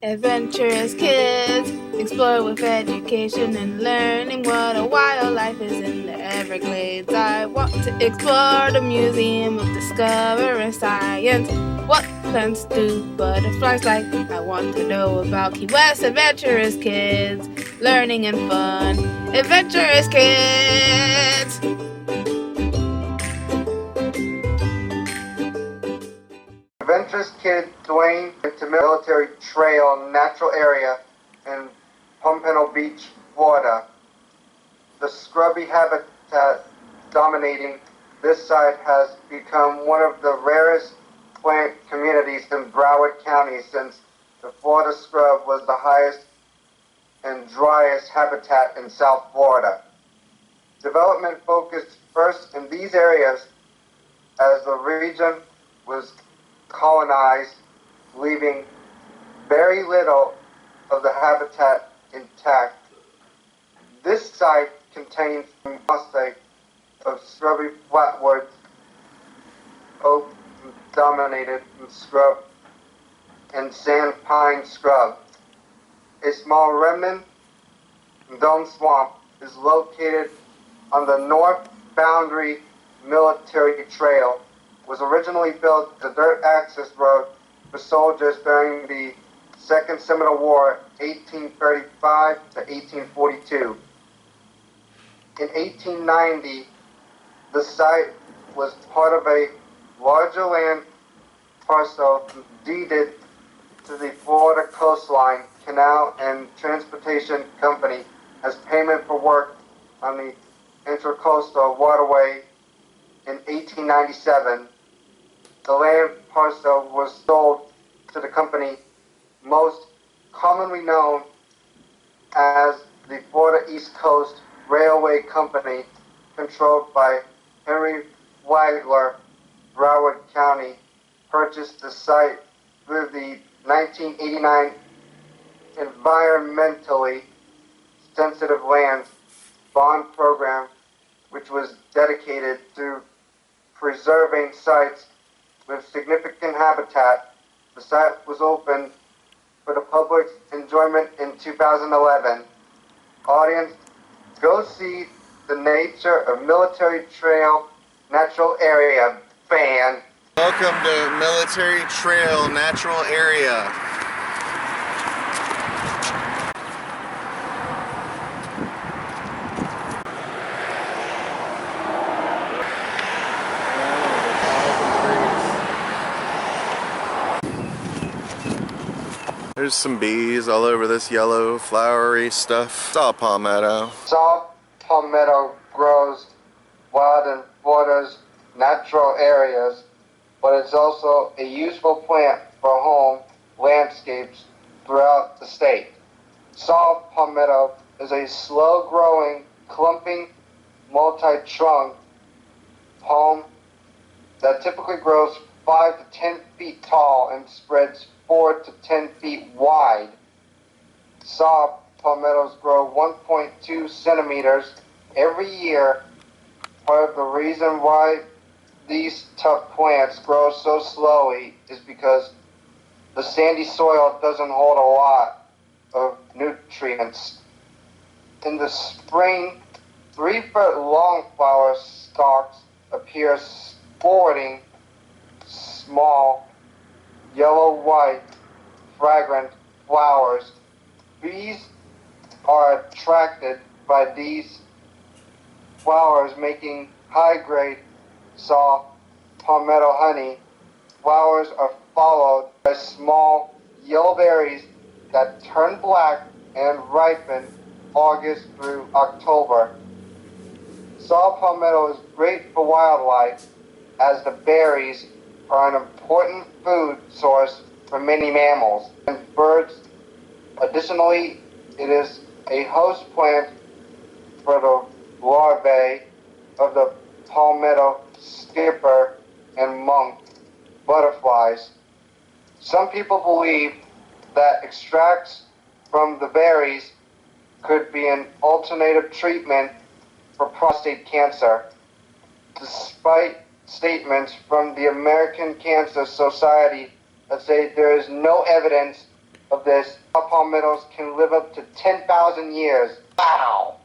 Adventurous kids explore with education and learning what a wildlife is in the Everglades. I want to explore the Museum of Discovering Science. What plants do butterflies like? I want to know about Key West. Adventurous kids, learning and fun. Adventurous kids! Adventurous Kid Duane went to Military Trail Natural Area in Pompano Beach, Florida. The scrubby habitat dominating this site has become one of the rarest plant communities in Broward County since the Florida scrub was the highest and driest habitat in South Florida. Development focused first in these areas as the region was colonized, leaving very little of the habitat intact. This site contains a mosaic of scrubby flatwoods, oak dominated scrub, and sand pine scrub. A small remnant dome swamp is located on the north boundary military trail. Was originally built as a dirt access road for soldiers during the Second Seminole War, 1835 to 1842. In 1890, the site was part of a larger land parcel deeded to the Florida Coastline Canal and Transportation Company as payment for work on the Intracoastal Waterway in 1897. The land parcel was sold to the company most commonly known as the Florida East Coast Railway Company, controlled by Henry Flagler. Broward County purchased the site through the 1989 Environmentally Sensitive Lands Bond Program, which was dedicated to preserving sites with significant habitat. The site was opened for the public's enjoyment in 2011. Audience, go see the Nature of Military Trail Natural Area band. Welcome to Military Trail Natural Area. There's some bees all over this yellow flowery stuff. It's all palmetto. Soft palmetto grows wild in Florida's natural areas, but it's also a useful plant for home landscapes throughout the state. Soft palmetto is a slow-growing, clumping, multi-trunk palm that typically grows 5 to 10 feet tall and spreads 4 to 10 feet wide. Soft palmettos grow 1.2 centimeters every year. Part of the reason why these tough plants grow so slowly is because the sandy soil doesn't hold a lot of nutrients. In the spring, 3-foot-long flower stalks appear sporting small, yellow-white, fragrant flowers. Bees are attracted by these flowers, making high-grade soft palmetto honey. Flowers are followed by small yellow berries that turn black and ripen August through October. Soft palmetto is great for wildlife as the berries are an important food source for many mammals and birds. Additionally, it is a host plant for the larvae of the palmetto skipper and monk butterflies. Some people believe that extracts from the berries could be an alternative treatment for prostate cancer. Despite statements from the American Cancer Society that say there is no evidence of this, palmettos can live up to 10,000 years. Wow!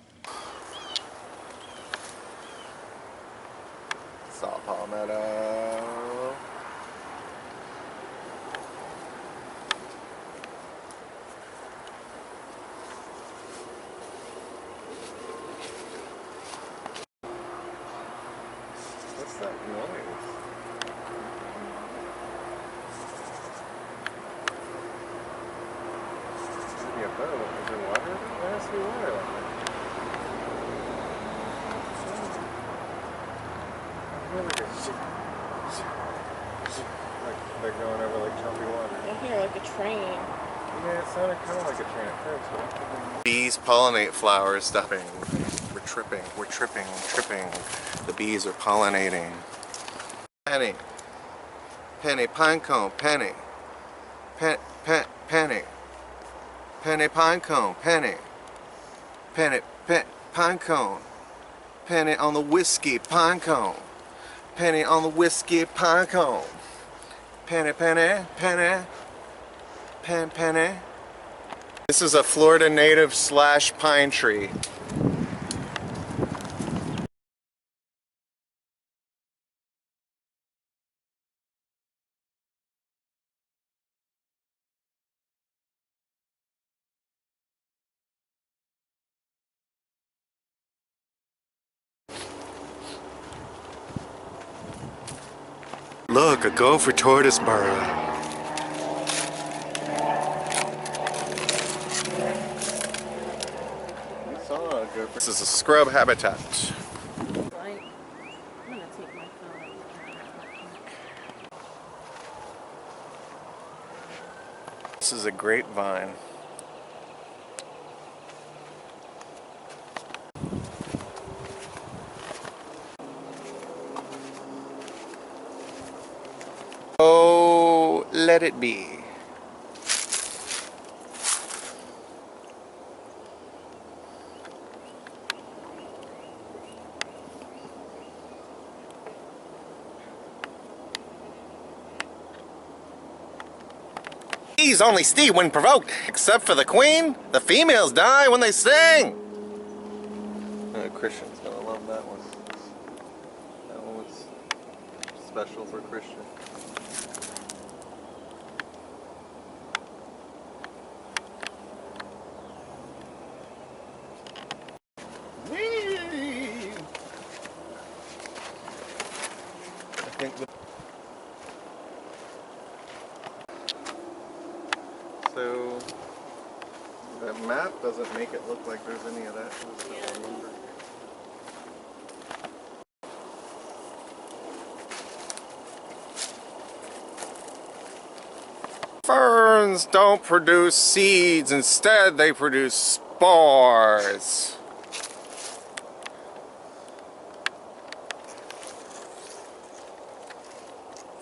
Saw palmetto. What's that noise? Maybe a boat. Is there water? There has to be water like that. Like they're going over like choppy water. I hear like a train. Yeah, it sounded kind of like a train at first. Bees pollinate flowers, stuffing. We're tripping, tripping. The bees are pollinating. Penny. Penny, pine cone, penny. Penny. Penny, pine cone, penny. Penny, pine cone. Penny on the whiskey, pine cone. Penny on the whiskey, pine cone. Penny, penny, penny. Penny. This is a Florida native / pine tree. Look, a gopher tortoise burrow. This is a scrub habitat. I'm gonna take my phone. This is a grapevine. Oh, let it be. Bees only sting when provoked, except for the queen. The females die when they sting. Christian's gonna love that one. That one was special for Christian. I think so that map doesn't make it look like there's any of that. Ferns don't produce seeds, instead they produce spores.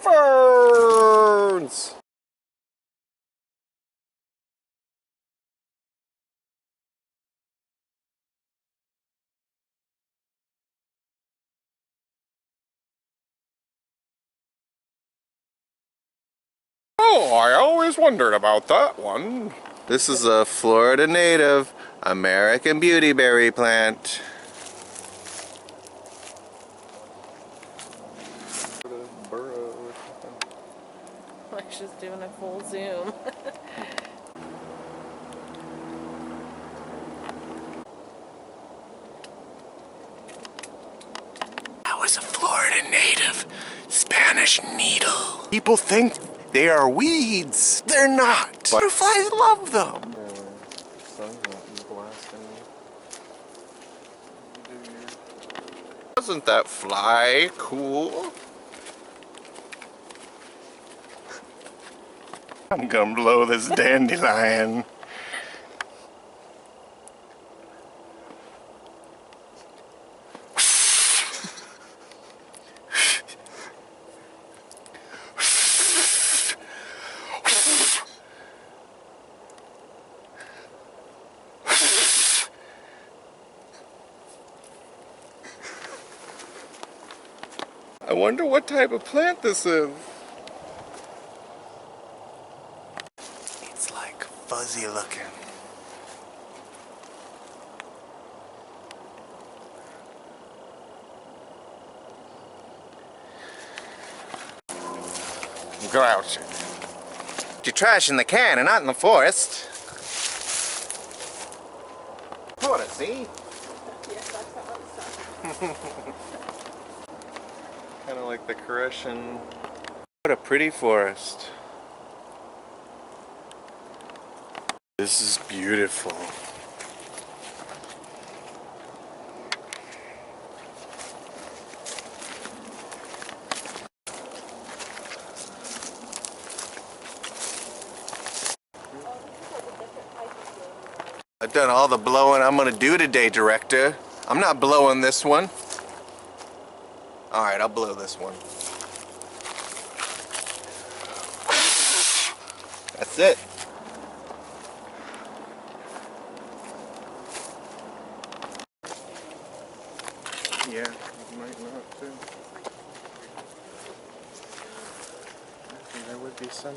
Ferns! Oh, I always wondered about that one. This is a Florida native American beautyberry plant. Like she's doing a full zoom. That was a Florida native Spanish needle. People think they are weeds. They're not. Butterflies love them. Wasn't that fly cool? I'm gonna blow this dandelion. I wonder what type of plant this is. It's like fuzzy looking. Grouch. Your trash in the can and not in the forest. What, see? Yes, that's how it sounds. Kind of like the Croatian. What a pretty forest. This is beautiful. I've done all the blowing I'm gonna do today, director. I'm not blowing this one. Alright, I'll blow this one. That's it. Yeah, you might not too. I think there would be some.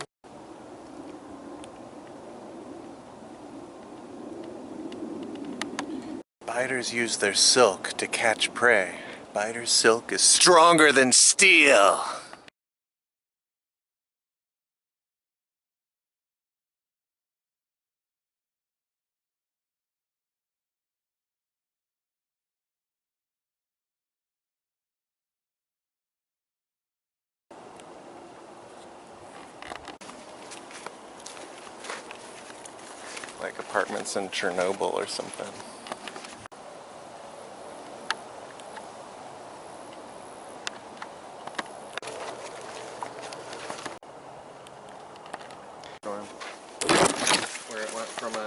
Spiders use their silk to catch prey. Spider silk is stronger than steel. Like apartments in Chernobyl or something.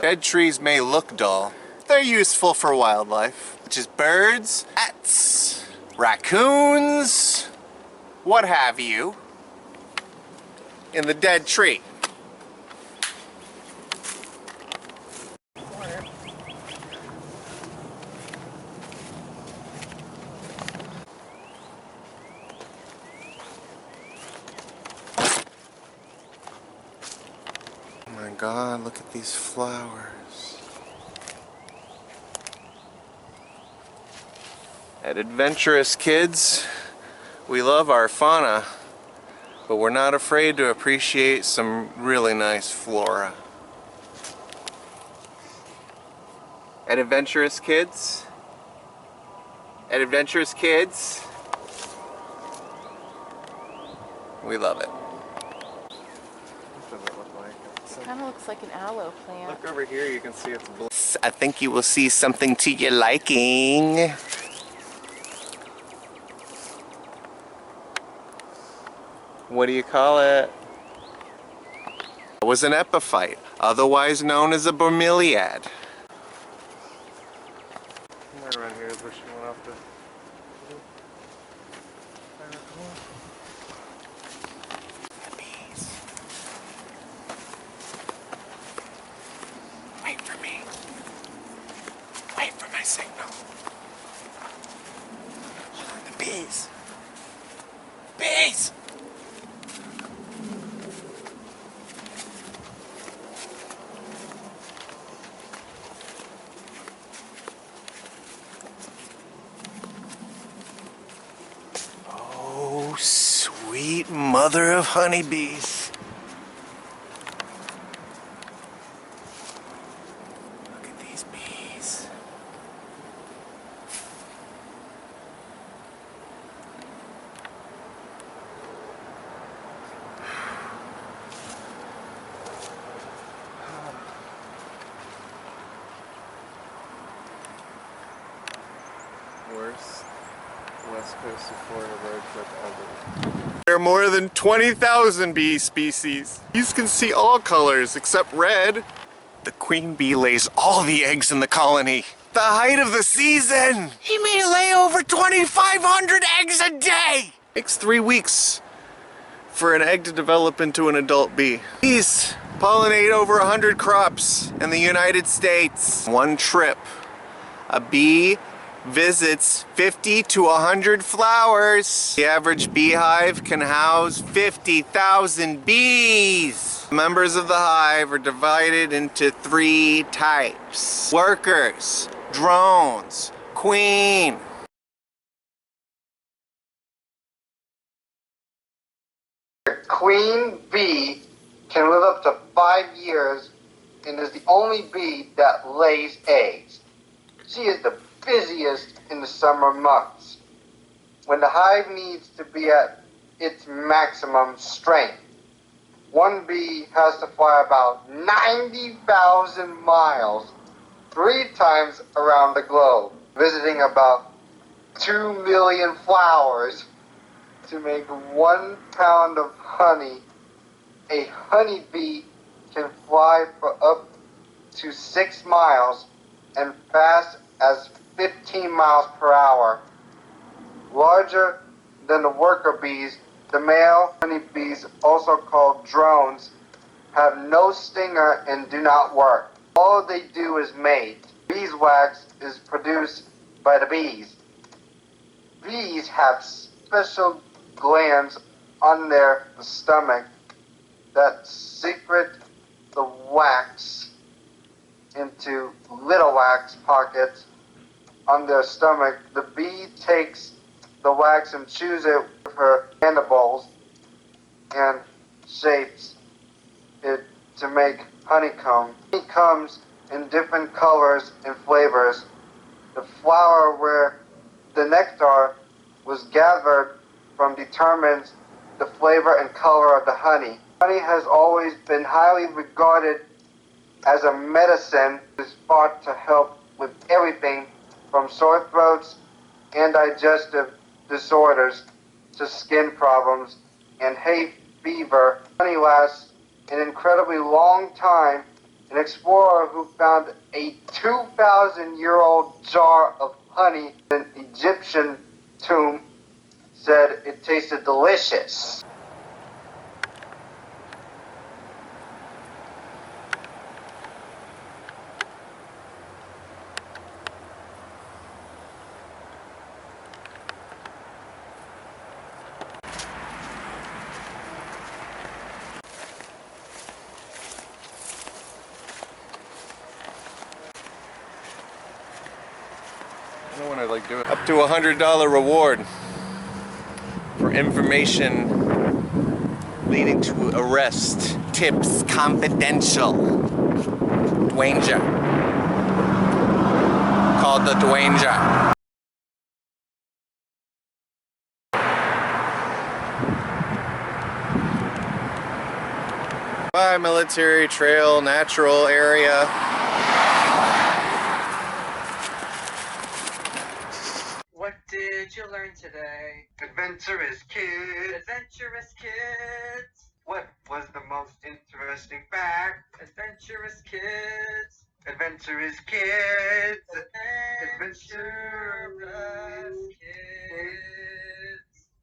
Dead trees may look dull. They're useful for wildlife, such as birds, bats, raccoons, what have you, in the dead tree. Oh my God, look at these flowers. At Adventurous Kids, we love our fauna, but we're not afraid to appreciate some really nice flora. At Adventurous Kids, we love it. It kind of looks like an aloe plant. Look over here, you can see it's blue. I think you will see something to your liking. What do you call it? It was an epiphyte, otherwise known as a bromeliad. Somewhere around here is where she went off to. Wait for me. Wait for my signal. Hold on, the bees. Bees! Oh, sweet mother of honeybees. Look at these bees. Worst West Coast of Florida road trip ever. There are more than 20,000 bee species. You can see all colors except red. The queen bee lays all the eggs in the colony. The height of the season! He may lay over 2,500 eggs a day! It takes 3 weeks for an egg to develop into an adult bee. Bees pollinate over 100 crops in the United States. One trip, a bee visits 50 to 100 flowers. The average beehive can house 50,000 bees. Members of the hive are divided into 3 types: workers, drones, queen. The queen bee can live up to 5 years and is the only bee that lays eggs. She is the busiest in the summer months, when the hive needs to be at its maximum strength. One bee has to fly about 90,000 miles, 3 times around the globe, visiting about 2 million flowers to make 1 pound of honey. A honeybee can fly for up to 6 miles and fast as 15 miles per hour. Larger than the worker bees, the male honeybees, also called drones, have no stinger and do not work. All they do is mate. Beeswax is produced by the bees. Bees have special glands on their stomach that secrete the wax into little wax pockets on their stomach. The bee takes the wax and chews it with her mandibles and shapes it to make honeycomb. Honey comes in different colors and flavors. The flower where the nectar was gathered from determines the flavor and color of the honey. Honey has always been highly regarded as a medicine. It is thought to help with everything from sore throats and digestive disorders to skin problems and hay fever. Honey lasts an incredibly long time. An explorer who found a 2,000-year-old jar of honey in an Egyptian tomb said it tasted delicious. I don't want to like do it. Up to $100 reward for information leading to arrest. Tips confidential. Duane-ja. Called the Duane-ja. By military trail, natural area. What did you learn today? Adventurous kids. Adventurous kids. What was the most interesting fact? Adventurous kids. Adventurous kids. Adventurous kids.